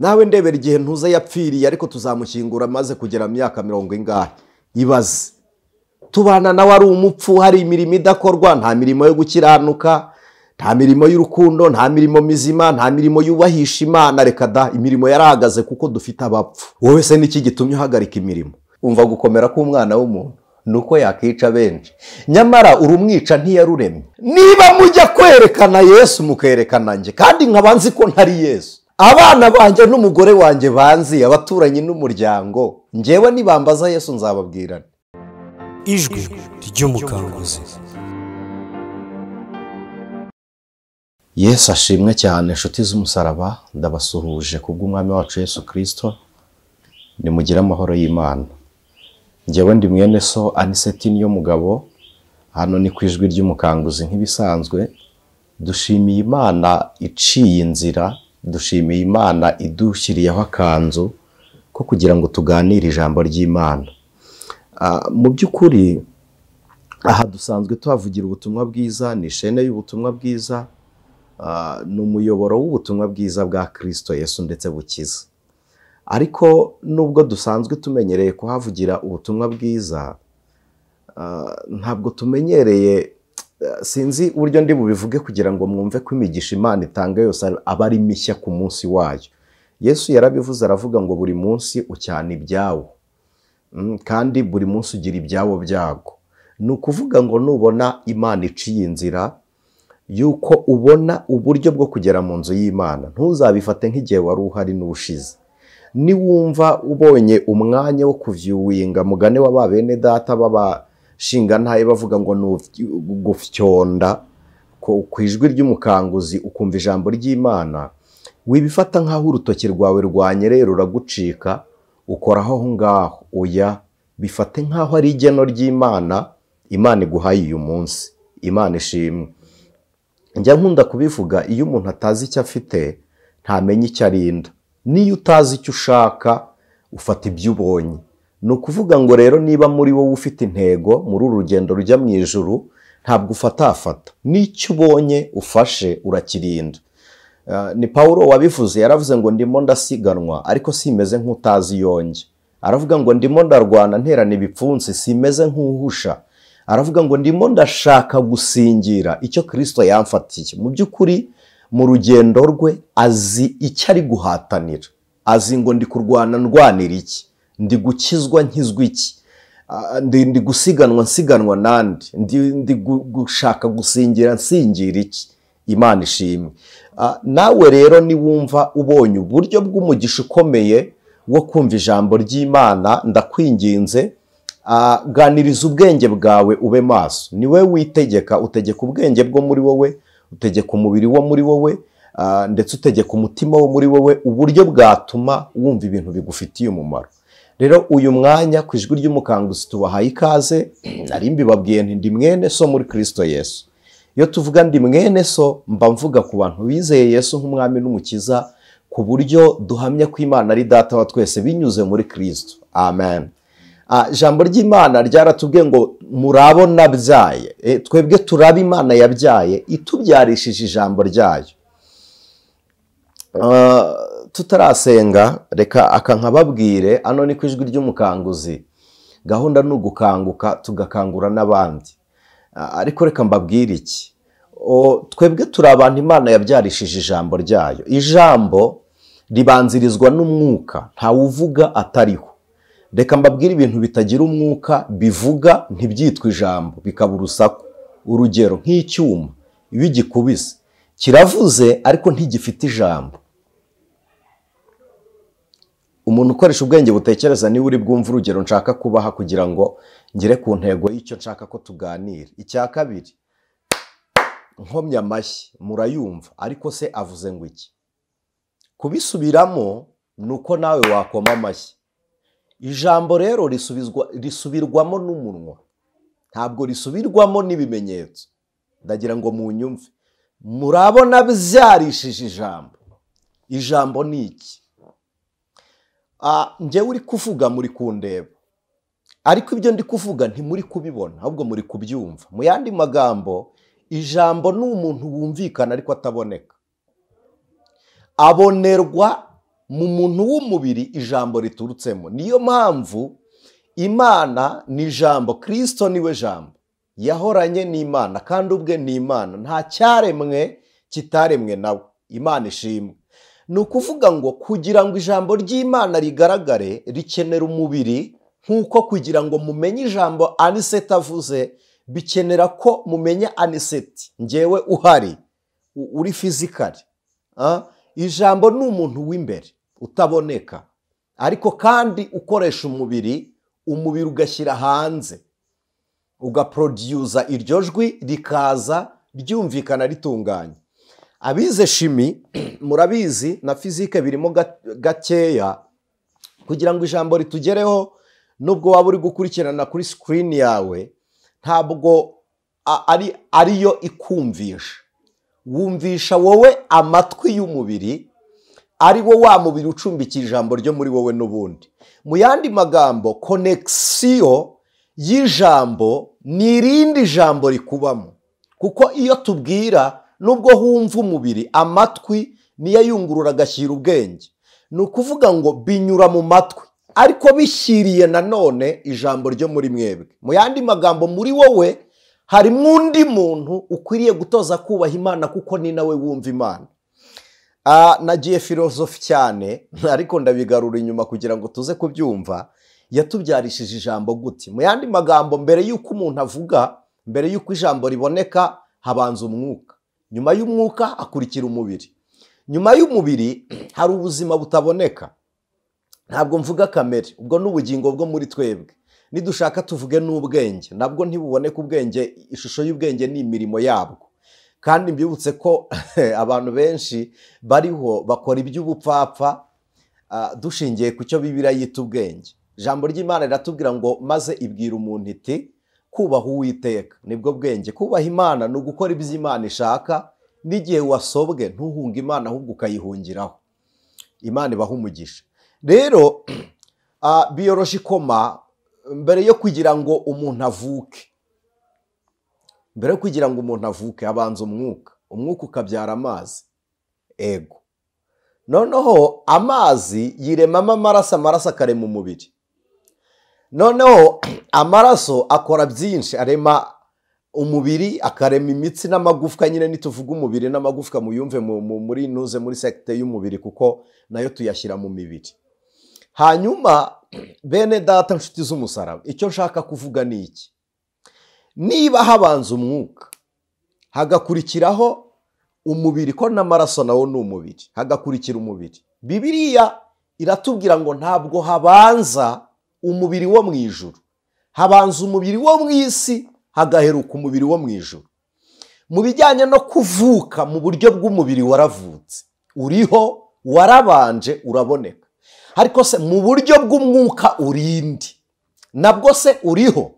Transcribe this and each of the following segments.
nawe ndebera igihe ntuza yapfiriye ariko tuzamushyingura maze kugera mu myaka 40 ingahe. Ibaze tubana nawe ari umupfu, hari imirimo idakorwa, nta mirimo yo gukiranuka, nta mirimo y'urukundo, nta mirimo mizima, nta mirimo yubahisha Imana. Reka da, imirimo yarahagaze kuko dufite abapfu. Wowe se niki gitumye uhagarika imirimo? Umva gukomera k'umwana w'umuntu nuko yakica benshi, nyamara urumwica ntiyaruremye. Niba mujya kwerekana Yesu mukerekana nje, kandi nkabanzi ko ntari Yesu, abana banjye n'umugore wanjye banzi, abaturanyi n'umuryango, njyewe nibambaza Yesu nzababwirana. Ijwi ry'Umukanguzi. Yesu ashimwe cyane, inshuti z'umusaraba, ndabasuhuje kubw'umwami wacu Yesu Christo. Nimugire amahoro y'Imana. Njyewe ndi mwene so Aniseti niyo mugabo, hano ni ku Ijwi ry'Umukanguzi nk'ibisanzwe. Dushimiye Imana iciye inzira, dushimiye Imana idushyiriyeho akanzu ko kugira ngo tuganire ijambo ry'Imana. Mu by'ukuri aha dusanzwe tuhavugira ubutumwa bwiza, ni shene y'ubutumwa bwiza, ni umuyoboro w'ubutumwa bwiza bwa Kristo Yesu ndetse bukiza. Ariko nubwo dusanzwe tumenyereye kuhavugira ubutumwa bwiza, ntabwo tumenyereye, sinzi uburyo ndi bubivuge kugira ngo mwumve ko imigisha Imana itanga yose aba ari mishya ku munsi wayo. Yesu yarabivuze aravuga ngo buri munsi ucyana ibyawo, kandi buri munsi ugira ibyawo byago. Ni ukuvuga ngo nubona Imana iciye inzira yuko ubona uburyo bwo kugera mu nzu y'Imana, ntuzabifate nk'igihe wari uhari n'ubushize. Niwumva ubonye umwanya wo kuvyuwinga, mugane wa bene data babashinga ntaye bavuga ngo gufyonda ku Ijwi ry'Umukanguzi ukumva ijambo ry'Imana, wibifata nk'aho urutoki rwawe rwanyerera ruragucika ukoraho aho ngaho. Oya, bifate nk'aho ari igeno ry'Imana, Imana iguhaye uyu munsi. Imana ishimwe. Njya nkunda kubivuga, iyo umuntu atazi icyo afite ntamenye icyo arinda. Niyo utazi icyo ushaka ufata ibyo ubonye. Ni ukuvuga ngo rero niba muri wowe ufite intego muri uru rugendo rujya mu ijuru, ntabwo ufatafata. N'icyo ubonye ufashe urakirinda. Ni Paulo wabivuze, yaravuze ngo ndimo ndasiganwa ariko simeze nk'utazi yonge. Aravuga ngo ndimo ndarwana nterana ibipfunsi simeze nk'uhusha. Aravuga ngo ndimo ndashaka gusingira icyo Kristo yamfatiye. Mu by'ukuri mu rugendo rwe azi icyo ari guhatanira, azi ngo ndi kurwana ndwanira iki, ndi gukizwa nkizwa iki, ndi gusiganwa nsiganwa nandi, ndi gushaka gusingira nsingira iki. Imana ishimwe. Nawe rero niwumva ubonye uburyo bw'umugisha ukomeye wo kumva ijambo ry'Imana, ndakwinginze ganiriza ubwenge bwawe, ube maso. Ni wowe witegeka, utegeka ubwenge bwo muri wowe, utegeka umubiri wo muri wowe, ndetse utegeka umutima wo muri wowe, uburyo bwatuma wumva ibintu bigufitiye umumaro. Rero uyu mwanya ku Ijwi ry'Umukanguzi tubahaye ikaze. Nari mbibabwiye nti ndi mwene so muri Kristo Yesu. Iyo tuvuga ndi mwene so, mba mvuga ku bantu bizeye Yesu nk'umwami n'umukiza, ku buryo duhamya ko Imana ari data wa twese binyuze muri Kristo. Amen. Ijambo ry'Imana ryaratubwiye ngo Muraba nabyaye. Twebwe turaba Imana yabyaye itubyarishije ijambo ryayo. Tutarasenga reka akankababwire, ano ni ku Ijwi ry'Umukanguzi. Gahunda ni ugukanguka tugakangura n'abandi. Ariko reka mbabwire iki, twebwe turi abantu Imana yabyarishije ijambo ryayo. Ijambo ribanzirizwa n'umwuka, ntawuvuga atariho. Reka mbabwire ibintu bitagira umwuka bivuga ntibyitwa ijambo, bikaba urusaku. Urugero nk'icyuma, iyo gikubise kiravuze ariko ntigifite ijambo. Umuntu ukoresha ubwenge butekereza niwe uri bwumva urugero nshaka kubaha kugira ngo ngire ku ntego y'icyo nshaka ko tuganira. Icya kabiri, nkomya amashyi murayumva, ariko se avuze ngo iki? Kubisubiramo nuko nawe wakoma amashyi. Ijambo rero risubirwamo n'umunwa, ntabwo risubirwamo n'ibimenyetso. Ndagira ngo munyumve. Murabona byarishije ijambo. Ijambo ni iki? Njyewe uri kuvuga muri kundeba, ariko ibyo ndi kuvuga ntimuri kubibona, ahubwo muri kubyumva. Mu yandi magambo, ijambo ni umuntu wumvikana ariko ataboneka. Abonerwa mu muntu w'umubiri ijambo riturutsemo. Niyo mpamvu Imana ni ijambo, Kristo niwe jambo, yahoranye n'Imana kandi ubwe ni Imana, nta cyaremwe kitaremwe nawe. Imana ishimwe. Ni ukuvuga ngo kugira ngo ijambo ry'Imana rigaragare rikenera umubiri, nk'uko kugira ngo mumenye ijambo aniseti avuze bikenera ko mumenya aniseti, njyewe uhari uri fizikali. Ijambo ni umuntu w'imbere utaboneka, ariko kandi ukoresha umubiri ugashyira hanze, ugaproduza iryo jwi rikaza ryumvikana ritunganye. Abize shimi murabizi na fizike birimo gakeya, kugira ngo ijambo ritugereho nubwo waba uri gukurikirana kuri screen yawe, ntabwo ariyo ikumvisha. Wumvisha wowe amatwi y'umubiri, ari wo wa mubiri ucumbikiye ijambo ryo muri wowe n'ubundi. Mu yandi magambo, konekisiyo y'ijambo ni irindi jambo rikubamo, kuko iyo tubwira nubwo humva umubiri, amatwi niyo yungurura agashyira ubwenge. Ni ukuvuga ngo binyura mu matwi, ariko bishyiriye nanone ijambo ryo muri mwebwe. Mu yandi magambo, muri wowe harimo undi muntu ukwiriye gutoza kubaha Imana, kuko ni nawe wumva Imana. Nagiye filozofi cyane, ariko ndabigarura inyuma kugira ngo tuze kubyumva. Yatubyarishije ijambo gute? Mu yandi magambo, mbere y'uko umuntu avuga, mbere y'uko ijambo riboneka, habanza umwuka. Nyuma y'umwuka hakurikira umubiri. Nyuma y'umubiri hari ubuzima butaboneka. Ntabwo mvuga kamere, ubwo n'ubugingo bwo muri twebwe. Nidushaka tuvuge n'ubwenge, nabwo ntibuboneka ubwenge. Ishusho y'ubwenge ni imirimo yabwo. Kandi mbyibutse ko abantu benshi bariho bakora iby'ubupfapfa dushingiye ku cyo Bibiliya yita ubwenge. Ijambo ry'Imana riratubwira ngo maze ibwira umuntu iti kubaha Uwiteka nibwo bwenge. Kubaha Imana ni ugukora ibyo Imana ishaka, n'igihe wasobwe ntuhunge Imana ahubwo ukayihungiraho. Imana ibaha umugisha. Rero biyolojikoma, mbere yo kugira ngo umuntu avuke, habanza umwuka. Umwuka ukabyara amazi, ego. Noneho amazi yiremamo amaraso, amaraso akarema umubiri. Noneho amaraso akora byinshi, arema umubiri, akarema imitsi n'amagufwa. Nyine nituvuga umubiri n'amagufwa muyumve muri sekite y'umubiri, kuko nayo tuyashyira mu mibiri. Hanyuma bene data nshuti z'umusaraba, icyo nshaka kuvuga ni iki? Niba habanza umwuka, hagakurikiraho umubiri, ko n'amaraso nawo ni umubiri, hagakurikira umubiri. Bibiliya iratubwira ngo ntabwo habanza umubiri wo mu ijuru, habanza umubiri wo mu isi, hagaheruka umubiri wo mu ijuru. Mu bijyanye no kuvuka mu buryo bw'umubiri, waravutse, uriho, warabanje, uraboneka. Ariko se mu buryo bw'umwuka urindi, nabwo se uriho?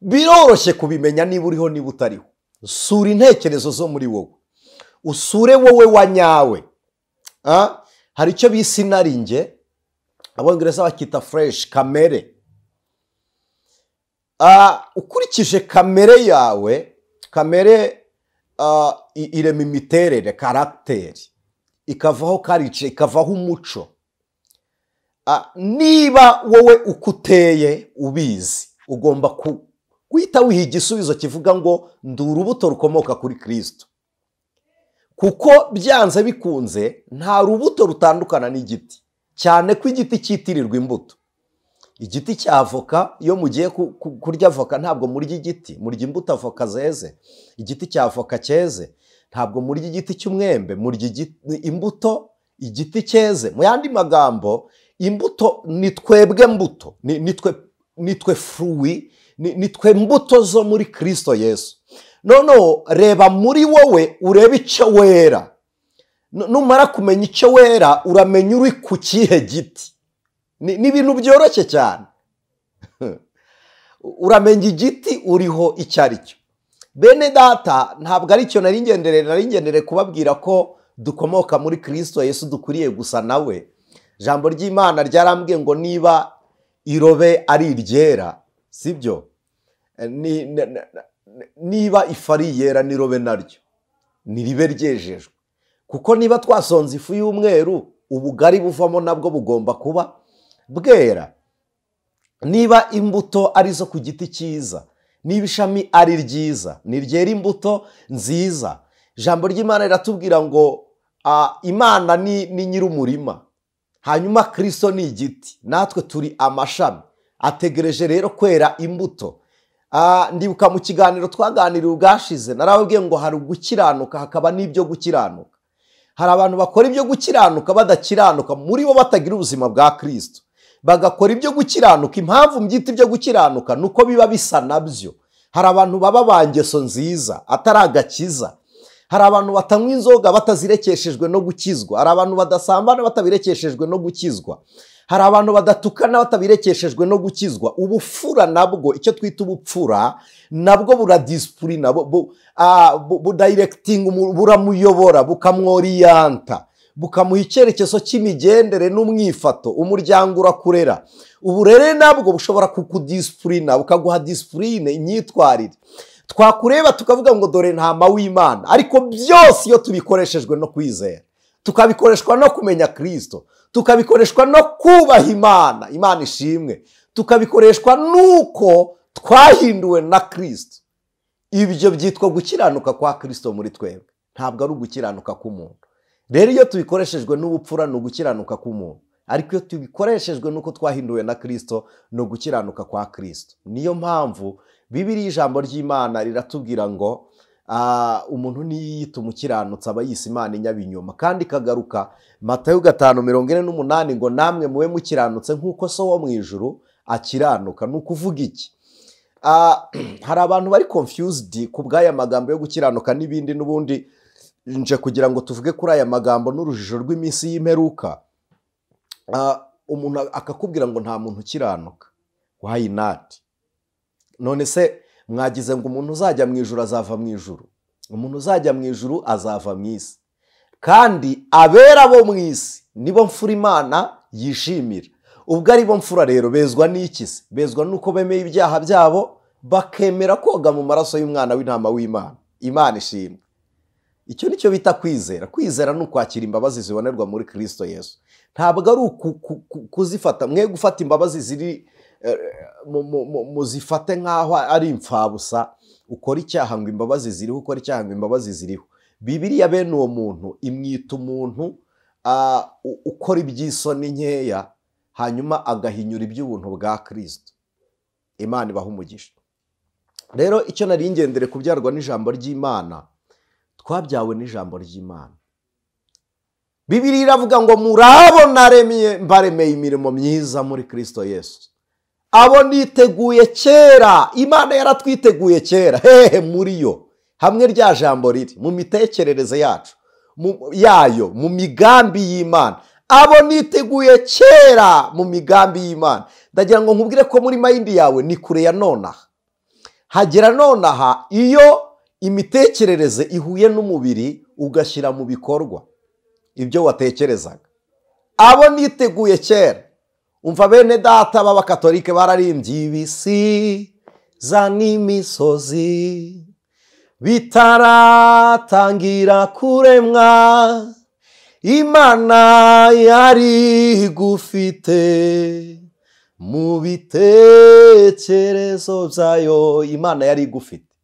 Biroroshye kubimenya niba uriho niba utariho. Sura intekerezo zo muri wowe, usure wowe wanyawe. Hari icyo bise inaringe, abongereza bakita fresh, kamere. Ukurikije kamere yawe, kamere irema imiterere, karagiteri, ikavaho karice, ikavaho umuco. Niba wowe uko uteye ubizi, ugomba guhita wiha igisubizo kivuga ngo ndi urubuto rukomoka kuri Kristo. Kuko byanze bikunze nta rubuto rutandukana n'igiti, cyane ko igiti cyitirirwa imbuto. Igiti cya avoka, iyo mugiye kurya avoka ntabwo murya igiti, murya imbuto avoka zeze. Igiti cya avoka cyeze ntabwo murya igiti cy'umwembe, murya imbuto igiti cyeze. Mu yandi magambo, imbuto ni twebwe mbuto, nitwe fruwi, nitwe mbuto zo muri Kristo Yesu. Noneho reba muri wowe, urebe icyo wera. Numara kumenya icyo wera, uramenya uri ku kihe giti. Ni ibintu byoroshye cyane. Uramenya igiti uriho icyo ari cyo. Bene data, ntabwo ari cyo nari kubabwira ko dukomoka muri Kristo Yesu, dukwiriye gusa nawe. Ijambo ry'Imana ryarambwiye ngo niba irobe ari iryera, sibyo? Niba ifu ari iyera, n'irobe naryo niribe ryejejwe. Kuko niba twasonze ifu y'umweru, ubugari buvamo nabwo bugomba kuba bwera. Niba imbuto ari zo ku giti cyiza, niba ishami ari ryiza, niryera imbuto nziza. Ijambo ry'Imana riratubwira ngo Imana ni nyir'umurima, hanyuma Kristo ni igiti, natwe turi amashami, ategereje rero kwera imbuto. Ndibuka mu kiganiro twaganiriye ubwashize narababwiye ngo hari gukiranuka hakaba n'ibyo gukiranuka. Hari abantu bakora ibyo gukiranuka badakiranuka, muri bo batagira ubuzima bwa Kristo, bagakora ibyo gukiranuka. Impamvu mbyita ibyo gukiranuka nuko biba bisa nabyo. Hari abantu baba bangeso nziza atari agakiza. Hari abantu batanywa inzoga batazirekeshejwe no gukizwa. Hari abantu badasambana batabirekeshejwe no gukizwa. Hari abantu badatukana batabirekeshejwe no gukizwa. Ubufura nabwo, icyo twita ubupfura, nabwo buradisipurina, budirecting, buramuyobora, bukamworiyanta, bukamuha icyerekezo cy'imigendere n'umwifato. Umuryango urakurera. Uburere nabwo bushobora kukudisipurina, bukaguha disipurine, imyitwarire. Twakureba tukavuga ngo dore ntama w'Imana, ariko byose iyo tubikoreshejwe no kwizera, tukabikoreshwa no kumenya Kristo, tukabikoreshwa no kubaha Imana, Imana ishimwe, tukabikoreshwa nuko twahinduwe na Kristo, ibyo byitwa gukiranuka kwa Kristo muri twebwe, ntabwo ari ugukiranuka k'umuntu. Rero iyo tubikoresheje n'ubupfura ni ugukiranuka k'umuntu, ariko iyo tubikoresheje nuko twahinduwe na Kristo ni ugukiranuka kwa Kristo. Niyo mpamvu Bibiliya ijambo ry'Imana riratubwira ngo umuntu niyita umukiranutsi aba yise Imana inyabinyoma, kandi kagaruka Matayo 5:48 ngo namwe muwe mukiranutse nk'uko so wo Mw'Ijuru akiranuka. Ni ukuvuga iki? Hari abantu bari confused ku bw'aya magambo yo gukiranuka n'ibindi, n'ubundi nje kugira ngo tuvuge kuri aya magambo n'urujijo rw'iminsi y'imperuka. Umuntu akakubwira ngo nta muntu ukiranuka. Why not? None se mwagize ngo umuntu uzajya mu ijuru azava mu ijuru? Umuntu uzajya mu ijuru azava mu isi, kandi abera bo mu isi nibo mfura Imana yishimira. Ubwo ari bo mfura rero bezwa n'iki se? Bezwa nuko bemeye ibyaha byabo bakemera koga mu maraso y'umwana w'intama w'Imana. Imana ishimwe. Icyo nicyo bita kwizera. Kwizera ni ukwakira imbabazi zibonerwa muri Kristo Yesu. Ntabwo ari kuzifata, mwe gufata imbabazi ziri muzifate nk'aho ari imfabusa. Ukora icyaha ngo imbabazi ziriho, ukora icyaha ngo imbabazi ziriho. Bibiliya bene uwo muntu imwita umuntu ukora iby'isoni nkeya, hanyuma agahinyura iby'ubuntu bwa Kristo. Imana ibaha umugisha. Rero icyo nari ngendere kubyarwa n'ijambo ry'Imana, twabyawe n'ijambo ry'Imana. Bibiliya iravuga ngo murabo naremye mbaremeye imirimo myiza muri Kristo Yesu. Abo niteguye kera. Imana yaratwiteguye kera. Hehe muri yo. Hamwe rya jambo riri mu mitekerereze yacu, yayo, mu migambi y'Imana. Abo niteguye kera mu migambi y'Imana. Ndagira ngo nkubwire ko muri mind yawe ni kure ya nonaha. Hagera nonaha iyo imitekerereze ihuye n'umubiri ugashyira mu bikorwa ibyo watekerezaga. Abo niteguye kera. Umva bene data b'abakatolike bararimbye ibisi za n'imisozi bitaratangira kuremwa, Imana yari gufite mu bitekerezo byayo. Imana yari gufite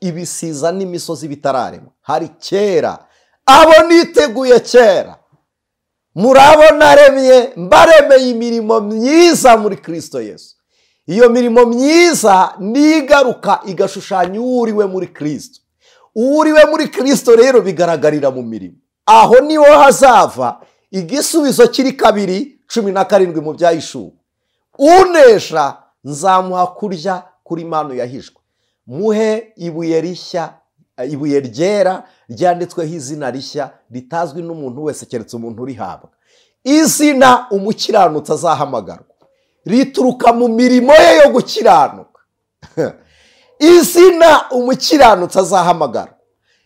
ibisiza n'imisozi bitararemwa, hari kera. Abo niteguye kera murabo naremye mbaremeye imirimo myiza muri Kristo Yesu. Iyo mirimo myiza nigaruka igashushanya uwuriwe muri Kristo. Uwuriwe muri Kristo rero bigaragarira mu mirimo. Aho niho hazava igisubizo kiri 2:17 mu byahishwe. Unesha nzamuha kurya kuri manu yahishwe. Muhe ibuye rishya, ibuye ryera ryanditsweho izina rishya ritazwi n'umuntu wese keretse umuntu urihabwa. Izina umukiranutsi azahamagarwa rituruka mu mirimo ye yo gukiranuka. Izina umukiranutsi azahamagarwa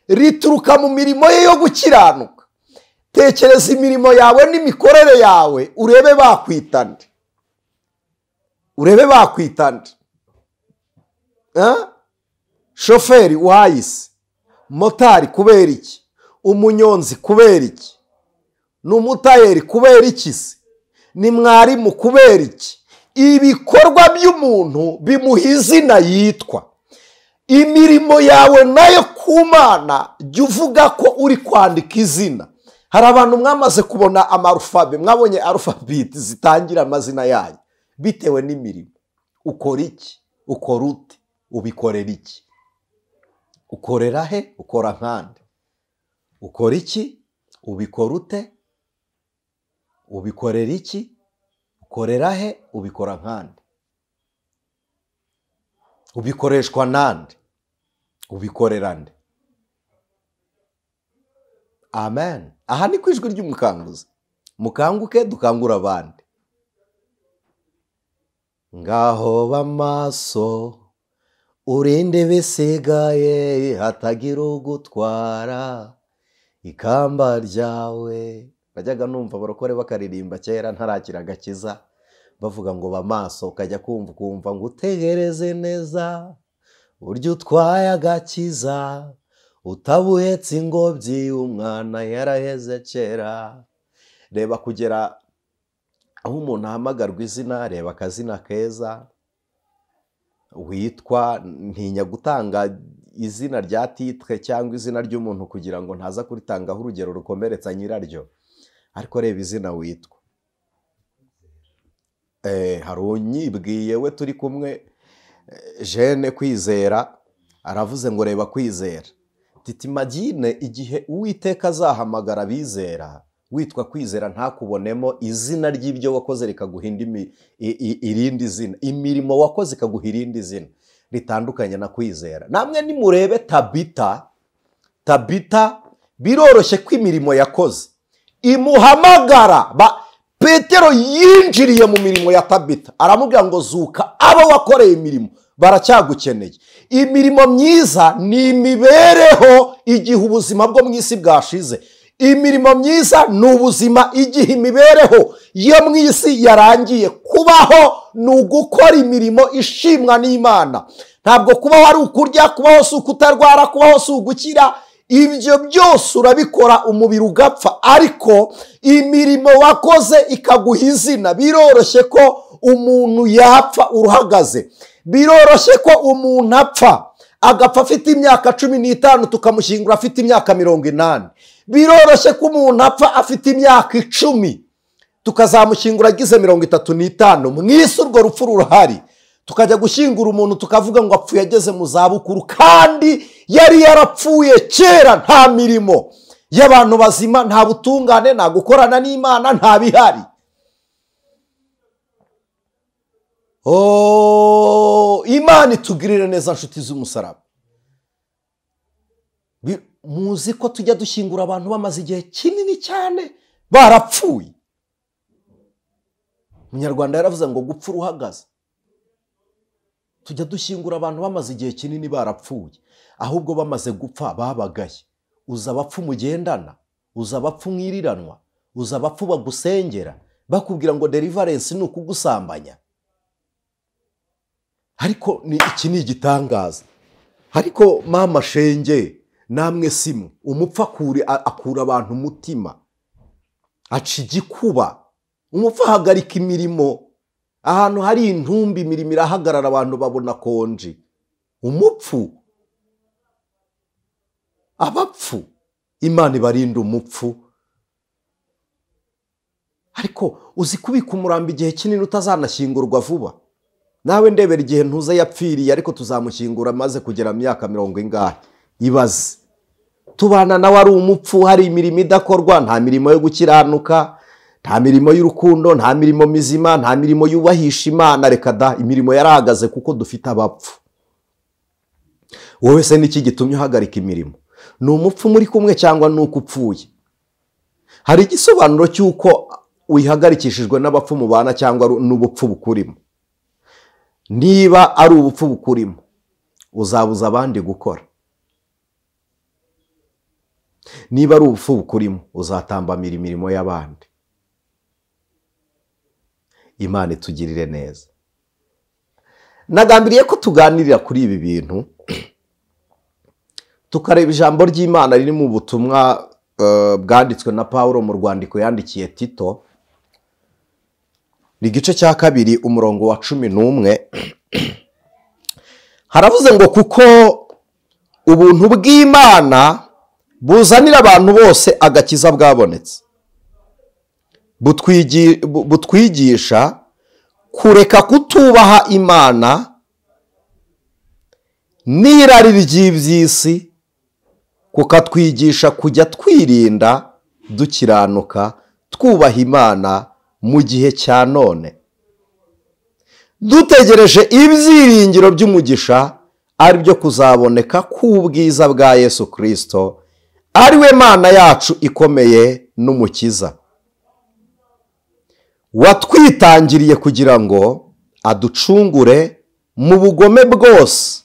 rituruka mu mirimo ye yo gukiranuka. Tekereza imirimo yawe n'imikorere yawe urebe bakwitande. Urebe bakwitande. Shoferi wahise, motari kubera iki, umunyonzi kubera iki, ni umutayeri kubera iki se? Ni mwarimu kubera iki? Ibikorwa by'umuntu bimuha izina yitwa. Imirimo yawe nayo ku Mana jya uvuga ko uri kwandika izina. Hari abantu mwamaze kubona amarufabe, mwabonye alfabeti zitangira amazina yanyu bitewe n'imirimo. Ukora iki? Ukora ute? Ubikorera iki? Ukorera he? Ukora nkande? Ukora iki? Ubikora ute? Ubikorera iki? Ukorera he? Ubikora nkande? Ubikoreshwa nande? Ubikorera nde? Amen. Aha ni ku ijwi ry'umukanguzi. Mukanguke dukangura abandi. Ngaho bamaso urinde bisigaye hatagira ugutwara ikamba ryawe. Bajyaga numva barokore bakaririmba kera ntarakira agakiza bavuga ngo bamaso, ukajya kumva ngo utegereze neza buryo utwaye agakiza utabuhetse ingobyi umwana yaraheze kera. Reba kugera aho umuntu ahamagarwa izina, reba akazina keza witwa, ntinya gutanga izina rya titre cyangwa izina ry'umuntu kugira ngo ntaza kuritangaho urugero rukomeretsa nyiraryo, ariko reba izina witwa. Hari unyibwiye we turi kumwe Jene Kwizera, aravuze ngo reba Kwizera, titimagine igihe Uwiteka azahamagara abizera witwa Kwizera ntakubonemo izina ry'ibyo wakoze rikaguhinda irindi zina, imirimo wakoze ikaguha irindi zina ritandukanye na Kwizera. Namwe nimurebe Tabita biroroshye ko imirimo yakoze imuhamagara. Petero yinjiriye mu mirimo ya Tabita, aramubwira ngo zuka, abo wakoreye imirimo baracyagukeneye. Imirimo myiza ni imibereho igihe ubuzima bwo mu isi bwashize. Imirimo myiza ni ubuzima igihe imibereho yo mu isi yarangiye. Kubaho ni ugukora imirimo ishimwa n'Imana. Ntabwo kubaho ari ukurya, kubaho si ukutarwara, kubaho si ugukira. Ibyo byose urabikora umubiri ugapfa, ariko imirimo wakoze ikaguha izina. Biroroshye ko umuntu yapfa uruhagaze. Biroroshye ko umuntu apfa agapfa afite imyaka 15 tukamushyingura afite imyaka 80. Biroroshye ko umuntu apfa afite imyaka 10 tukazamushyingura agize 35. Mu isi urwo rupfu ruhari. Tukajya gushyingura umuntu tukavuga ngo apfuye ageze mu zabukuru, kandi yari yarapfuye kera. Nta mirimo y'abantu bazima, nta butungane, nta gukorana n'Imana, nta bihari. Imana itugirire neza nshuti z'umusaraba. Muzi ko tujya dushyingura abantu bamaze igihe kinini cyane barapfuye. Umunyarwanda yaravuze ngo gupfa uruhagaze. Tujya dushyingura abantu bamaze igihe kinini barapfuye, ahubwo bamaze gupfa babagaye. Uza abapfu mugendana, uza abapfu mwiriranwa, uza abapfu bagusengera bakubwira ngo deliverance ni ukugusambanya. Ariko iki ni igitangaza. Ariko mama shenge namwe simwe, umupfu akura abantu umutima, aca igikuba. Umupfu ahagarika imirimo. Ahantu hari intumbi imirimo irahagarara, abantu babona konji. Umupfu, abapfu, Imana ibarinda umupfu. Ariko uzi kubika umurambo igihe kinini utazanashyingurwa vuba. Nawe ndebera igihe ntuza yapfiriye, ariko tuzamushyingura maze kugera mu myaka 40. Ibaze tubana nawe ari umupfu, hari imirimo idakorwa, nta mirimo yo gukiranuka, nta mirimo y'urukundo, nta mirimo mizima, nta mirimo yubahisha Imana. Reka da, imirimo yarahagaze kuko dufite abapfu. Wowe se niki gitumye uhagarika imirimo? Ni umupfu muri kumwe cyangwa nuko upfuye? Hari igisobanuro cy'uko wihagarikishijwe n'abapfu mu bana cyangwa n'ubupfu bukurimo. Niba ari ubupfu bukurimo, uzabuza abandi gukora. Niba ari ubupfu bukurimo, uzatambamira imirimo y'abandi. Imana itugirire neza. Nagambiriye ko tuganirira kuri ibi bintu, tukareba ijambo ry'Imana riri mu butumwa bwanditswe na Pawulo mu rwandiko yandikiye Tito, ni igice cya 2 umurongo wa 11. Haravuze ngo kuko ubuntu bw'Imana buzanira abantu bose agakiza bwabonetse, butwigisha kureka kutubaha Imana n'irari ry'iby'isi, kukatwigisha kujya twirinda dukiranuka twubaha Imana mu gihe cya none, dutegereje ibyiringiro by'umugisha ari byo kuzaboneka k'ubwiza bwa Yesu Kristo, ari we Mana yacu ikomeye n'umukiza, watwitangiriye kugira ngo aducungure mu bugome bwose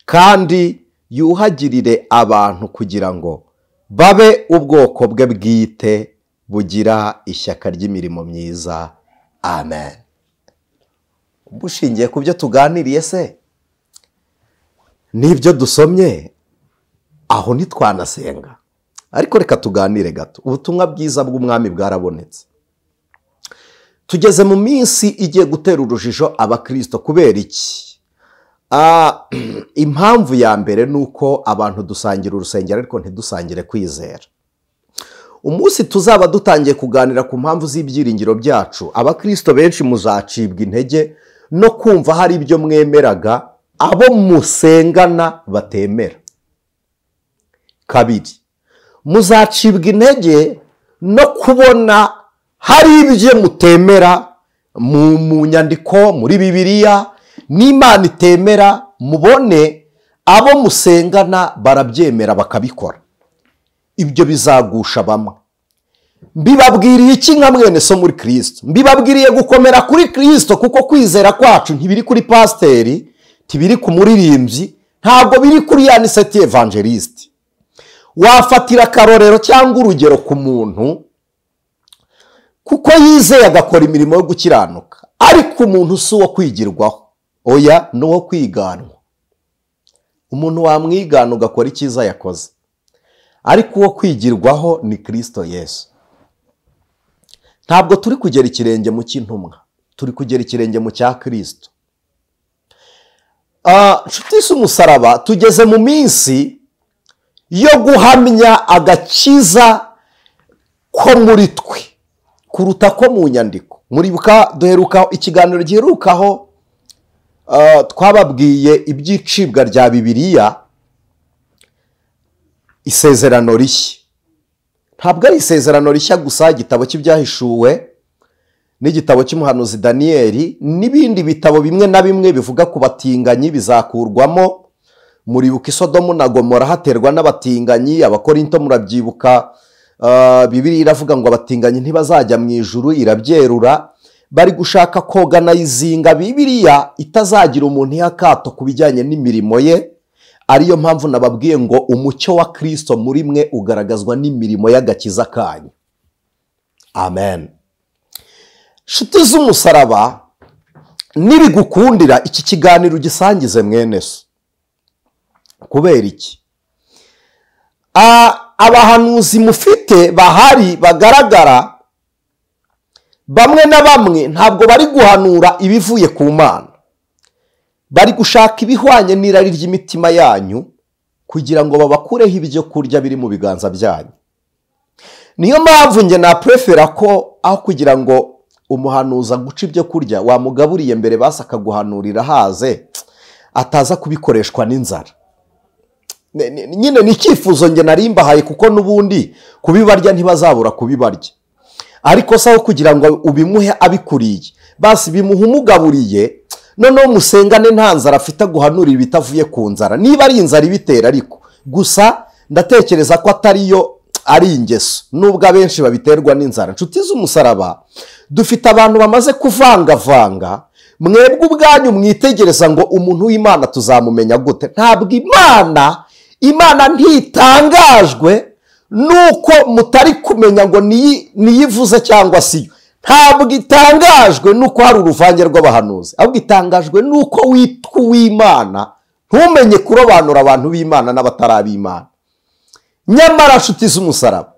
kandi yuhagirire abantu kugira ngo babe ubwoko bwe bwite bugira ishyaka ry'imirimo myiza. Amen. Bushingiye ku byo tuganiriye se n'ibyo dusomye aho ntitwanasenga, ariko reka tuganire gato. Ubutumwa bwiza bw'umwami bwarabonetse. Tugeze mu minsi igiye gutera urujijo abakristo. Kubera iki? Impamvu ya mbere ni uko abantu dusangira urusengero ariko ntidusangire kwizera. Umunsi tuzaba dutangiye kuganira ku mpamvu z'ibyiringiro byacu, abakristo benshi muzacibwa intege no kumva hari ibyo mwemeraga abo musengana batemera. Kabiri, muzacibwa intege no kubona hari ibyo mutemera mu nyandiko muri Bibiliya n'Imana itemera, mubone abo musengana barabyemera bakabikora. Ibyo bizagusha bamwe. Mbibabwiriye iki nka mwene so muri Kristo? Mbibabwiriye gukomera kuri Kristo, kuko kwizera kwacu ntibiri kuri pasiteri, ntibiri ku muririmbyi, ntabwo biri kuri yaniseti evangeliste. Wafatira akarorero cyangwa urugero ku muntu kuko yizeye agakora imirimo yo gukiranuka, ariko umuntu si uwo kwigirwaho, oya ni uwo kwiganwa. Umuntu wamwigana ugakora icyiza yakoze, ariko uwo kwigirwaho ni Kristo Yesu. Ntabwo turi kugera ikirenge mu cy'intumwa, turi kugera ikirenge mu cya Kristo. Nshuti z'umusaraba, tugeze mu minsi yo guhamya agakiza ko muri twe kuruta ko mu nyandiko. Muribuka duheruka ikiganiro giherukaho twababwiye iby'icibwa rya Bibiliya, isezerano rishya. Ntabwo ari isezerano rishya gusa, igitabo cy'ibyahishuwe n'igitabo cy'umuhanuzi Daniyeli n'ibindi bitabo bimwe na bimwe bivuga ku batinganyi bizakurwamo. Muribuka i Sodomu na Gomora haterwa n'abatinganyi. Abakorinto murabyibuka, Bibiliya iravuga ngo abatinganyi ntibazajya mu ijuru, irabyerura. Bari gushaka koganayizinga Bibiliya itazagira umuntu ihakato ku bijyanye n'imirimo ye. Ariyo mpamvu nababwiye ngo umucyo wa Kristo muri mwe ugaragazwa n'imirimo y'agakiza kanyu. Amen. Nshuti z'umusaraba, nibigukundira iki kiganiro gisangize mwene so. Kubera iki? Abahanuzi mufite bahari bagaragara, bamwe na bamwe ntabwo bari guhanura ibivuye ku Mana, bari gushaka ibihwanye n'irari ry'imitima yanyu kugira ngo babakureho ibyo kurya biri mu biganza byanyu. Niyo mpamvu nge naprefera ko aho kugira ngo umuhanuza guca ibyo kurya wamugaburiye mbere basa akaguhanurira haze, ataza kubikoreshwa n'inzara. Nyine ni icyifuzo nge narimbahaye, kuko n'ubundi kubibarya ntibazabura kubibarya. Ariko saho kugira ngo ubimuhe abikuriye, basi bimuha umugaburiye, noneho musengane nta nzara afite guhanurira ibitavuye ku nzara. Niba ari inzara ibitera, ariko gusa ndatekereza ko atariyo, ari ingeso, nubwo abenshi babiterwa n'inzara. Nshuti z'umusaraba, dufite abantu bamaze kuvangavanga. Mwebwe ubwanyu mwitegereza ngo umuntu w'Imana tuzamumenya gute? Ntabwo Imana ntitangajwe nuko mutari kumenya ngo niyivuze cyangwa siyo. Ntabwo itangajwe nuko hari uruvange rw'abahanuzi, ahubwo itangajwe nuko witwa uw'Imana ntumenye kurobanura abantu b'Imana n'abatari ab'Imana. Nyamara nshuti z'umusaraba,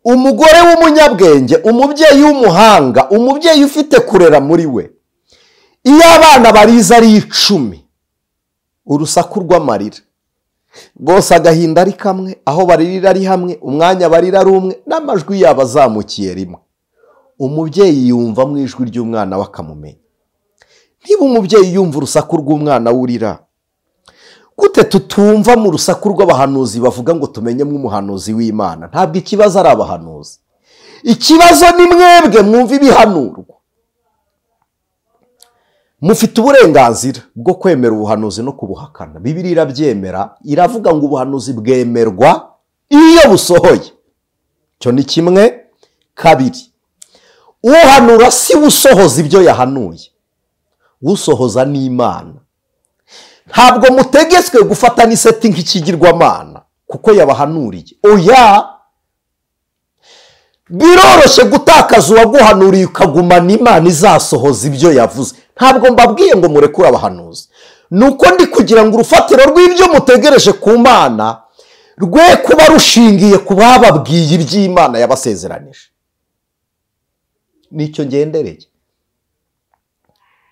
umugore w'umunyabwenge, umubyeyi w'umuhanga, umubyeyi ufite kurera muri we, iyo abana bariza ari 10, urusaku rw'amarira, bose agahinda ari kamwe, aho baririra ari hamwe, umwanya barira ari umwe, n'amajwi yabo azamukiye rimwe, umubyeyi yumva mu ijwi ry'umwana we akamumenya. Niba umubyeyi yumva urusaku rw'umwana wurira, gute tutumva mu rusaku rw'abahanuzi bavuga ngo tumenyemo umuhanuzi w'Imana? Ntabwo ikibazo ari abahanuzi, ikibazo ni mwebwe mwumva ibihanurwa. Mufite uburenganzira bwo kwemera ubuhanuzi no kubuhakana. Bibiliya irabyemera, iravuga ngo ubuhanuzi bwemerwa iyo busohoye. Cyo ni kimwe. Kabiri, uhanura si usohoza ibyo yahanuye, usohoza ni Imana. Ntabwo mutegetswe gufata n'iseti nk'ikigirwamana kuko yabahanuriye. Oya, biroroshye gutakaza uwaguhanuriye ukagumana Imana izasohoza ibyo yavuze. Ntabwo mbabwiye ngo murekure abahanuzi, nuko ndi kugira ngo urufatiro rw'ibyo mutegereje ku Mana rwe kuba rushingiye ku bababwiye iby'Imana yabasezeranije. Nicyo ngendereye.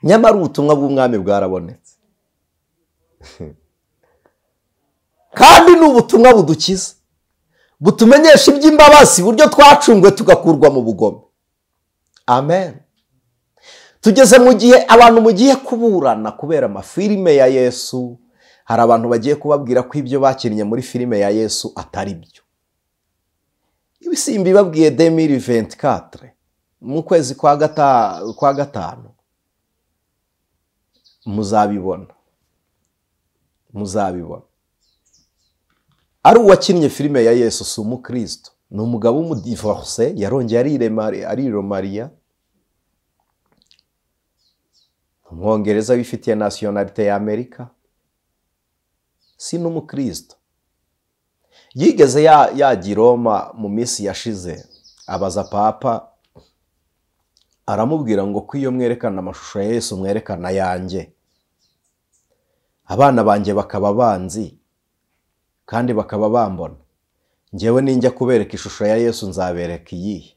Nyamara ubutumwa bw'umwami bwarabonetse, kandi ni ubutumwa budukiza, butumenyesha iby'imbabazi, buryo twacungwe tugakurwa mu bugome. Amen. Tugeze mu gihe abantu mugiye kuburana kubera amafilime ya Yesu. Hari abantu bagiye kubabwira ko ibyo bakinnye muri filime ya Yesu atari byo. Ibisimbi babwiye 2024 mu kwezi kwa gatanu muzabibona. Ari uwakinnye filime ya Yesu si umukristo, ni umugabo w'umudivorce yarongeye ariromariya, umwongereza wifitiye nationalite ya Amerika, si n'umukristo. Yigeze yagiye Roma mu minsi yashize, abaza papa, aramubwira ngo ko iyo mwerekana amashusho ya Yesu mwerekana yanjye, abana banjye bakaba banzi kandi bakaba bambona, njyewe ninjya kubereka ishusho ya Yesu nzabereka iyihe?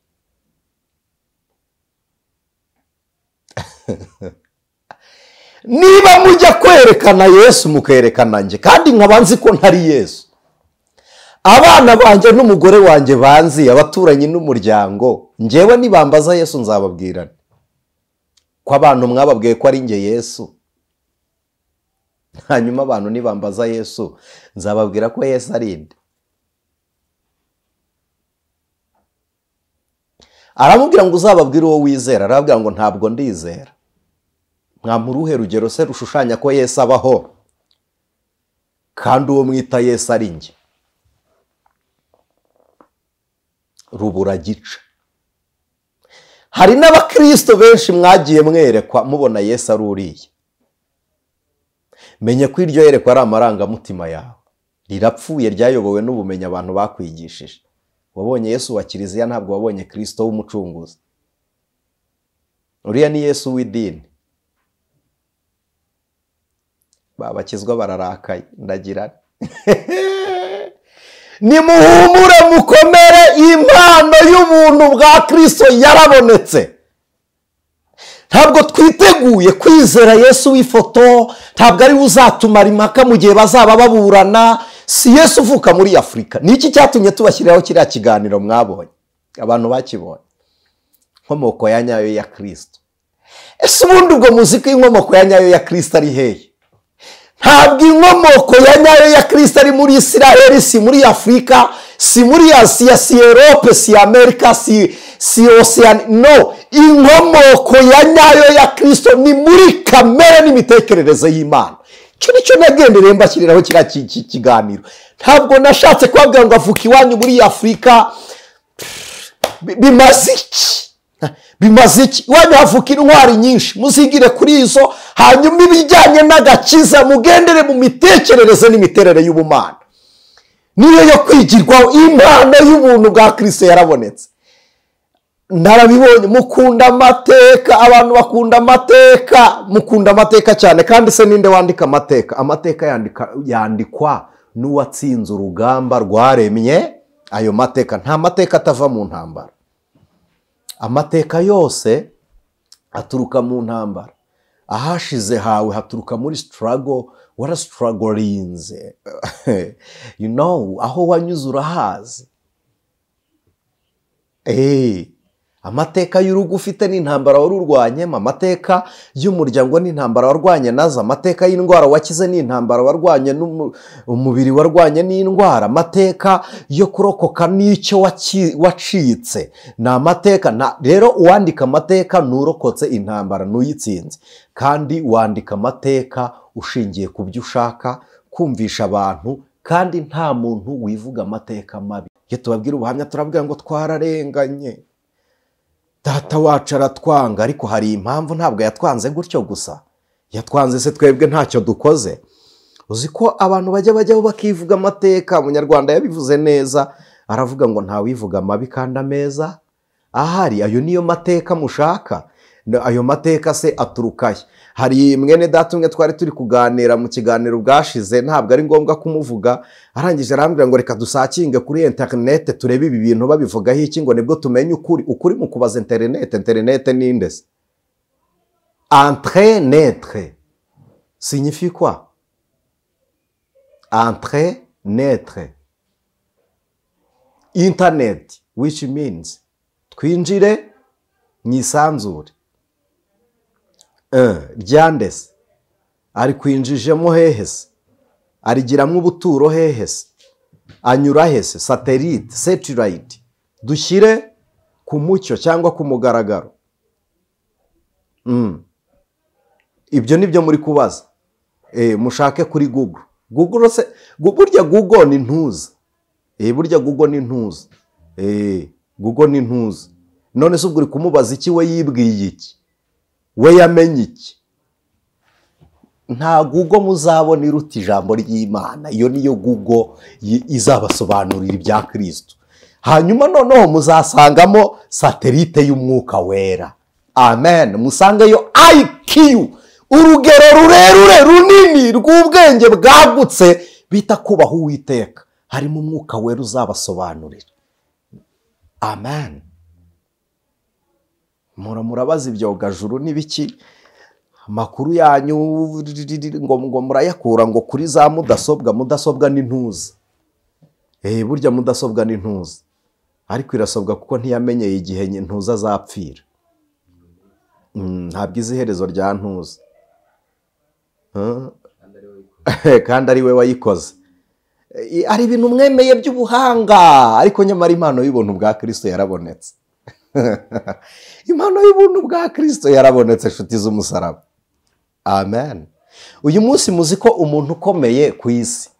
Niba mujya kwerekana Yesu mukerekana njye kandi nkabanzi ko ntari Yesu, abana banjye n'umugore wanjye banzi, abaturanyi n'umuryango, njyewe nibambaza Yesu nzababwirana ko abantu mwababwiye ko ari njye Yesu. Hanyuma abantu nibambaza Yesu nzababwira ko Yesu ari nde. Aramubwira ngo uzababwire uwo wizera, arabwira ngo ntabwo ndizera. Mwamuruhe rugero se rushushanya ko Yesu abaho kandi uwo mwita Yesu ari nge? Rubura gica. Hari n'abakristo benshi mwagiye mwerekwa mubona Yesu ari uriye. Menye ko iryo yerekwa ari amarangamutima yawe, rirapfuye, ryayobowe n'ubumenyi abantu bakwigishije. Wabonye Yesu wa Kiliziya, ntabwo wabonye Christo w'Umucunguzi. Uriya ni Yesu w'idini. Babakizwa bararakaye, ndagira nimuhumure mukomere, impano y'ubuntu bwa Kristo yarabonetse. Ntabwo twiteguye kwizera Yesu w'ifoto, ntabwo ari uzatumara impaka mu gihe bazaba baburana. Si Yesu uvuka muri Afurika. Niki cyatumye tubashyiriraho kiriya kiganiro mwabonye? Abantu bakibonye. Inkomoko ya nyayo ya Kristo. Ese ubundi ubwo muzi ko inkomoko ya nyayo ya Kristo ari hehe? Ntabwo inkomoko ya nyayo ya Kristo ari muri Israeli, si muri Afurika, si muri Asia, si Europe, si Amerika, si Oceania. No, inkomoko ya nyayo ya Kristo ni muri kamere n'imitekerereze y'Imana. Cyo nicyo nagendereye mbashyiriraho kiriya kiganiro. Ntabwo nashatse kubabwira ngo avuka iwanyu muri Afurika. Bimaze iki? Iwanyu havuka intwari nyinshi, muzigire kuri izo, hanyuma ibijyanye n'agakiza mugendere mu mitekerereze n'imiterere y'ubumana. Niyo yo kwigirwaho. Impano y'ubuntu bwa Kristo yarabonetse. Narabibonye. Mukunda amateka, abantu bakunda amateka, mukunda amateka cyane. Kandi se ninde wandika amateka? Amateka yandikwa n'uwatsinze urugamba rwaremye ayo mateka, nta mateka atava mu ntambara. Amateka yose aturuka mu ntambara. Ahashize hawe haturuka muri struggle, warasitaragorinze. You know, aho wanyuze urahazi. Amateka y'urugo ufite n'intambara warurwanyemo, amateka y'umuryango n'intambara warwanye nazo, amateka y'indwara wakize n'intambara warwanye, umubiri warwanye n'indwara, amateka yo kurokoka n'icyo wacitse, ni amateka. Rero uwandika amateka nurokotse intambara n'uyitsinze, kandi wandika amateka ushingiye ku byo ushaka kumvisha abantu, kandi nta muntu wivuga amateka mabi. Iyo tubabwira ubuhamya turabwira ngo twararenganye, data wacu aratwanga, ariko hari impamvu, ntabwo yatwanze gutyo gusa. Yatwanze se twebwe ntacyo dukoze? Uzi ko abantu bajyaho bakivuga amateka. Umunyarwanda yabivuze neza, aravuga ngo ntawivuga amabi kandi ameza ahari. Ayo niyo mateka mushaka. Ayo mateka se aturukahe? Hari mwene data umwe twari turi kuganira mu kiganiro bwashize, ntabwo ari ngombwa kumuvuga, arangije arambwira ngo reka dusakinge kuri internet turebe ibi bintu babivugaho iki, ngo nibwo tumenye ukuri mu kubaza internet ni indese. Entre-naître signifie quoi? Entre-naître, internet, which means twinjire mu isanzure. Ryandese ari kwinjijemo hehese, arigiramo ubuturo hehese, anyura hese, satellite, satellite, dushyire ku mucyo cyangwa ku mugaragaro. Ibyo nibyo muri kubaza. Mushake kuri Google. Burya Google ni ntuza. Burya Google ni ntuza. Google ni ntuza. None se ubwo uri kumubaza iki, we yibwiye iki, we yamenye iki? Nta Google muzabona iruta ijambo ry'Imana. Iyo niyo Google izabasobanurira ibya Kristo. Hanyuma noneho muzasangamo satellite y'umwuka wera. Amen. Musangeyo IQ, urugero rurerure runini rw'ubwenge bwagutse bita kubaha Uwiteka. Harimo umwuka wera uzabasobanurira. Amen. Murabaza ibyogajuru n'ibiki, amakuru yanyu ngo murayakura ngo kuri za mudasobwa ni ntuza. Burya mudasobwa ni ntuza, ariko irasobwa kuko ntiyamenyeye igihe ntuza azapfira. Ntabwo izi iherezo rya ntuza, kandi ari we wayikoze. Ari ibintu mwemeye by'ubuhanga, ariko nyamara impano y'ubuntu bwa Kristo yarabonetse. Impano y'ubuntu bwa Kristo yarabonetse, inshuti z'umusaraba. Amen. Uyu munsi muzi ko umuntu ukomeye ku isi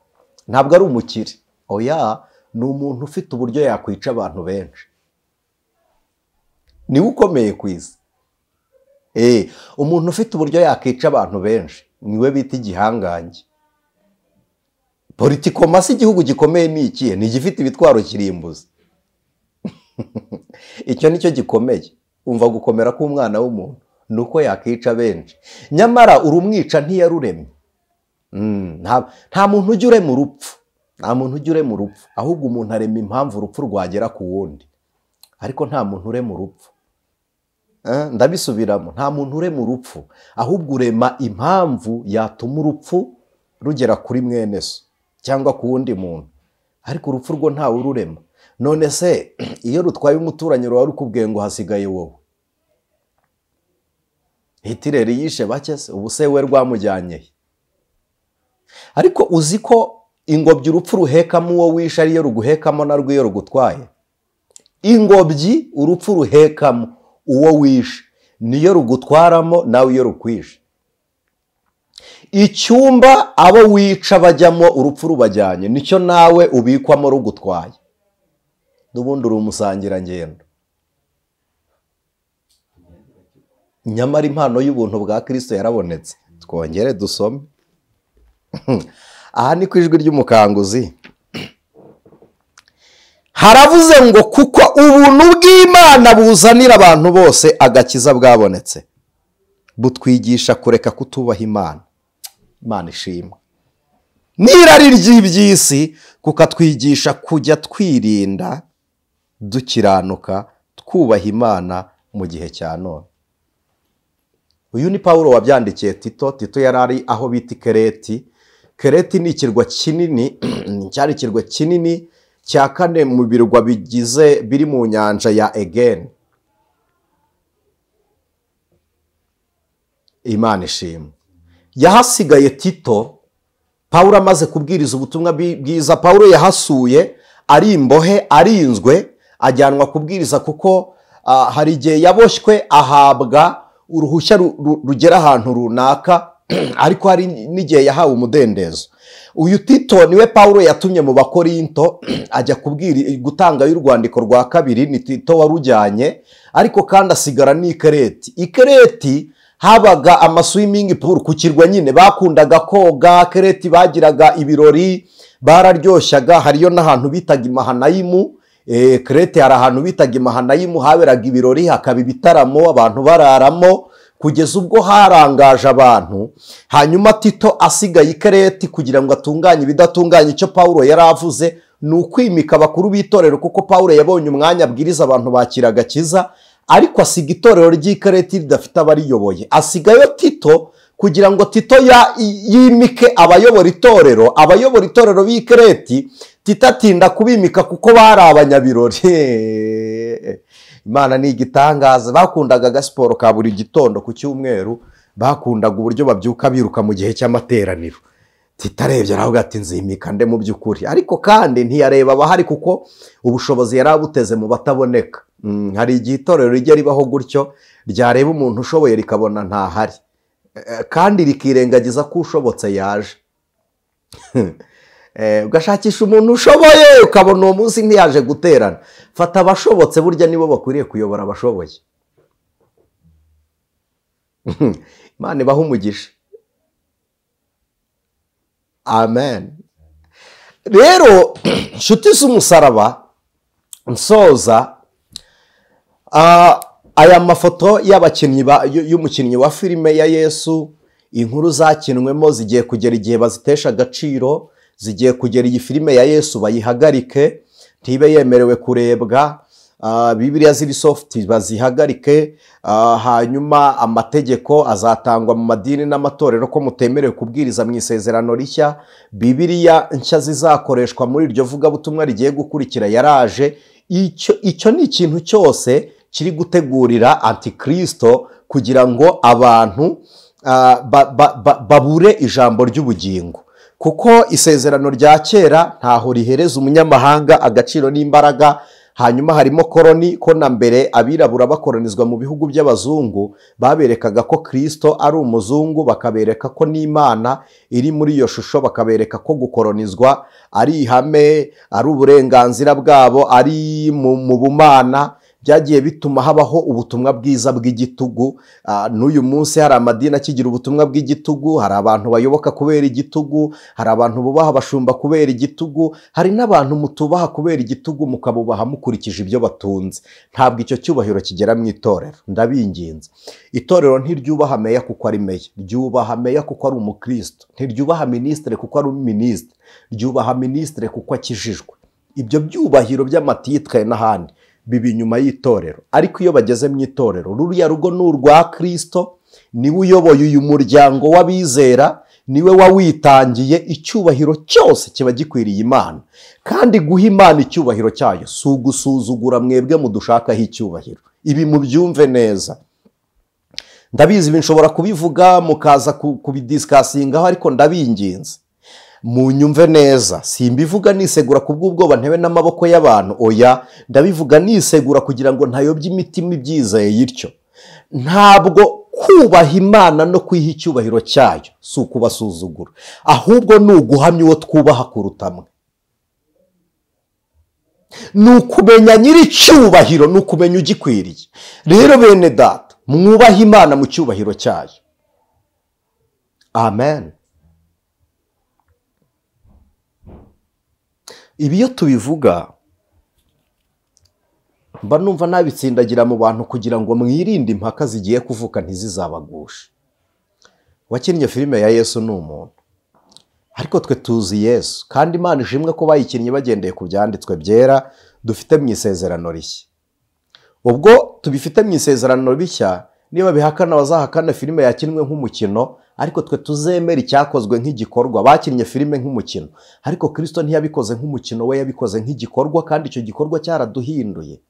ntabwo ari umukire. Oya, ni umuntu ufite uburyo yakwica abantu benshi. Niwe ukomeye ku isi. Umuntu ufite uburyo yakwica abantu benshi niwe bita igihangange. Politikomasi igihugu gikomeye ni ikihe? Ni igifite ibitwaro kirimbuzi. Icyo nicyo gikomeye. Umva gukomera k'umwana w'umuntu nuko yakica benshi. Nyamara urumwica ntiyaruremye. Nta muntu ujya urema urupfu. Nta muntu ujya urema urupfu. Ahubwo umuntu arema impamvu urupfu rwagera ku wundi. Ariko nta muntu urema urupfu. Ndabisubiramo, nta muntu urema urupfu. Ahubwo urema impamvu yatuma urupfu rugera kuri mwene so cyangwa ku wundi muntu. Ariko urupfu rwo ntawe ururema. None se iyo rutwaye umuturanyi ruba rukubwiye ngo hasigaye wowe. Hitler yishe bake se, ubu se we rwamujyanye. Ariko uzi ko ingobyi urupfu ruhekamo uwo wishe ariyo ruguhekamo narwo iyo rugutwaye. Ingobyi urupfu ruhekamo uwo wishe niyo rugutwaramo nawe iyo rukwishe. Icyumba abo wica bajyamo urupfu rubajyanye nicyo nawe ubikwamo rugutwaye. N'ubundi uri umusangirangendo. Nyamara impano y'ubuntu bwa Kristo yarabonetse. Twongere dusome. Aha ni ku Ijwi ry'Umukanguzi. Haravuze ngo kuko ubuntu bw'Imana buzanira abantu bose agakiza bwabonetse, butwigisha kureka kutubaha Imana. Imana ishimwe. n'irari ry'iby'isi, kukatwigisha kujya twirinda dukiranuka twubaha Imana mu gihe cya none. Uyu ni Pawulo wabyandikiye Tito. Tito yari ari aho bita Kereti. Kereti ni ikirwa kinini, cyari ikirwa kinini cya kane mu birwa bigize biri mu nyanja ya Egeni. Imana ishimwe. Yahasigaye Tito, Pawulo amaze kubwiriza ubutumwa bwiza. Pawulo yahasuye ari imbohe, arinzwe, ajyanwa kubwiriza kuko hari igihe yaboshywe ahabwa uruhushya rugera ahantu runaka, ariko hari n'igihe yahawe umudendezo. Uyu Tito niwe Pawulo yatumye mu Bakorinto ajya gutanga y'urwandiko rwa kabiri. Ni Tito warujyanye, ariko kandi asigara ni Kereti. Ikereti habaga amaswimming pool ku kirwa nyine, bakundaga koga. Kereti bagiraga ibirori, bararyoshyaga. Hariyo n'ahantu bitaga Imahanayimu. Kereti hari ahantu bitaga Imahanayimu, haberaga ibirori, hakaba ibitaramo, abantu bararamo, kugeza ubwo harangaje abantu. Hanyuma Tito asigaye Kereti kugira ngo atunganye ibidatunganye. Icyo Pawulo yari avuze ni ukwimika abakuru b'itorero, kuko Pawulo yabonye umwanya abwiriza abantu bakira agakiza, ariko asiga itorero ry'Ikereti ridafite abariyoboye. Asigayo Tito kugira ngo Tito yimike abayobora itorero. Abayobora itorero b'Ikereti Tito atinda kubimika kuko bari abanyabirori. Imana ni igitangaza. Bakundaga agasiporo ka buri gitondo ku cyumweru, bakundaga uburyo babyuka biruka mu gihe cy'amateraniro. Tito arebye aravuga ati nzimika nde mu by'ukuri, ariko kandi ntiyareba abahari kuko ubushobozi yari abuteze mu bataboneka. Hari igihe itorero rijya ribaho gutyo, ryareba umuntu ushoboye rikabona ntahari, kandi rikirengagiza ko ushobotse yaje. Ugashakisha umuntu ushoboye ukabona uwo munsi ntiyaje guterana. Fata abashobotse, burya nibo bakwiriye kuyobora abashoboye. Imana ibahe umugisha. Amen. Rero nshuti z'umusaraba, nsoza, aya mafoto y'umukinnyi wa filime ya Yesu, inkuru zakinwemo zigiye kugera igihe bazitesha agaciro. Zigiye kugera iyi filime ya Yesu bayihagarike, ntibe yemerewe kurebwa. Bibiliya ziri soft bazihagarike. Hanyuma amategeko azatangwa mu madini n'amatorero ko mutemerewe kubwiriza mu isezerano rishya. Bibiliya nshya zizakoreshwa muri iryo vugabutumwa rigiye gukurikira yaraje. Icyo ni ikintu cyose kiri gutegurira antikristo kugira ngo abantu babure ijambo ry'ubugingo, kuko isezerano rya kera ntaho rihereza umunyamahanga agaciro n'imbaraga. Hanyuma harimo koroni, ko na mbere abirabura bakoronizwa mu bihugu by'abazungu baberekaga ko Christo ari umuzungu, bakabereka ko n'Imana iri muri iyo shusho, bakabereka ko gukoronizwa ari ihame, ari uburenganzira bwabo, ari mu bumana. Byagiye bituma habaho ubutumwa bwiza bw'igitugu. N'uyu munsi hari amadini akigira ubutumwa bw'igitugu. Hari abantu bayoboka kubera igitugu, hari abantu bubaha abashumba kubera igitugu, hari n'abantu mutubaha kubera igitugu, mukabubaha mukurikije ibyo batunze. Ntabwo icyo cyubahiro kigera mu itorero. Ndabinginze, itorero ntiryubaha meya kuko ari meya, ryubaha meya kuko ari umukristo. Ntiryubaha ministre kuko ari ministre, ryubaha ministre kuko akijijwe. Ibyo byubahiro by'amatitwe n'ahandi bibi nyuma y'itorero. Ariko iyo bageze mu itorero, ruriya rugo ni urwa Kristo, niwe uyoboye uyu muryango w'abizera, niwe wawitangiye. Icyubahiro cyose kiba gikwiriye Imana, kandi guha Imana icyubahiro cyayo si ugusuzugura mwebwe mudushakaho icyubahiro. Ibi mubyumve neza. Ndabizi ibi nshobora kubivuga mukaza kubidisikasingaho, ariko ndabinginze munyumve neza. Simbivuga nisegura kubw'ubwoba ntebe n'amaboko y'abantu, oya, ndabivuga nisegura kugira ngo ntayobye imitima ibyizeye yityo. Ntabwo kubaha Imana no kwiha icyubahiro cyayo si ukubasuzugura, ahubwo ni uguhamya uwo twubaha kuruta mwe. Ni ukumenya nyiri icyubahiro, ni ukumenya ugikwiriye. Rero bene data, mwubahe Imana mu cyubahiro cyayo. Amen. Ibi iyo tubivuga mba numva nabitsindagira mu bantu kugira ngo mwirinde impaka zigiye kuvuka ntizizabagushe. Wakinnye filime ya Yesu ni umuntu, ariko twe tuzi Yesu, kandi Imana ishimwe ko bayikinnye bagendeye ku byanditswe byera dufite mu isezerano rishya. Ubwo tubifite mu isezerano rishya, niba bihakana bazahakana filime yakinwe nk'umukino, ariko twe tuzemera icyakozwe nk'igikorwa. Bakinnye filime nk'umukino, ariko Kristo ntiyabikoze nk'umukino, we yabikoze nk'igikorwa, kandi icyo gikorwa cyaraduhinduye.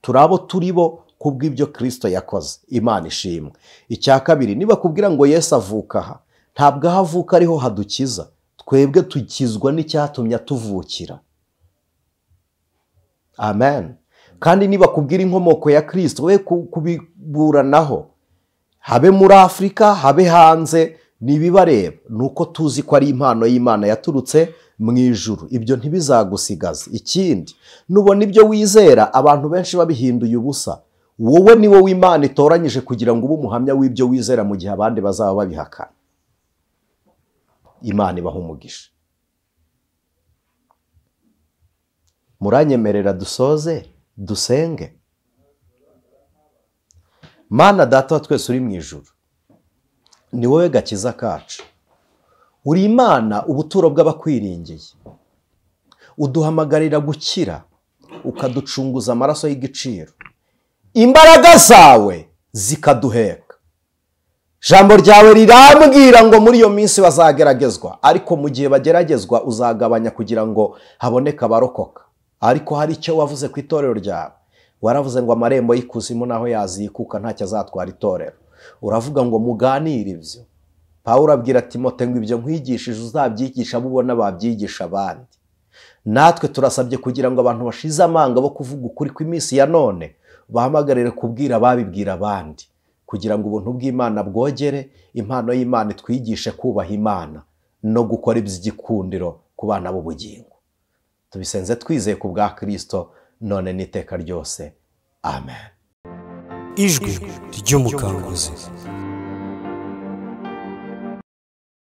Turabo turi bo kubw'ibyo Kristo yakoze. Imana ishimwe. Icya kabiri, niba kubwira ngo Yesu avuka aha, ntabwo aho avuka ariho hadukiza, twebwe tukizwa n'icyatumye atuvukira. Amen. Kandi niba kubwira inkomoko ya Kristo, we kubiburanaho, habe muri Afurika, habe hanze, nibibareba. Nuko tuzi ko ari impano y'Imana yaturutse mu ijuru. Ibyo ntibizagusigaza. Ikindi, nubona ibyo wizera abantu benshi babihinduye ubusa, wowe ni wowe Imana itoranyije kugira ngo ube umuhamya w'ibyo wizera mu gihe abandi bazaba babihakana. Imana ibaha umugisha. Muranyemerera dusoze dusenge. Mana Data wa twese uri mu ijuru, ni wowe gakiza kacu. Uri Imana ubuturo bw'abakwiringiye. Uduhamagarira gukira, ukaducunguza amaraso y'igiciro. Imbaraga zawe zikaduheka. Jambo ryawe rirambwira ngo muri iyo minsi bazageragezwa, ariko mu gihe bageragezwa uzagabanya kugira ngo haboneke abarokoka. Ariko hari icyo wavuze ku itorero ryawe. Waravuze ngo amarembo y'ikuzimu naho yazikuka ntacyo azatwara itorero. Uravuga ngo muganire ibyo. Pawulo abwira Timote ngo ibyo nkwigishije uzabyigisha abo ubona babyigisha abandi. Natwe turasabye kugira ngo abantu bashize amanga bo kuvuga ukuri kw'iminsi ya none bahamagarire kubwira babibwira abandi, kugira ngo ubuntu bw'Imana bwogere, impano y'Imana itwigishe kubaha Imana no gukora iby'igikundiro ku bana b'ubugingo. Tubisenze twizeye ku bwa Kristo none n'iteka ryose. Amen. Ijwi ry'Umukanguzi.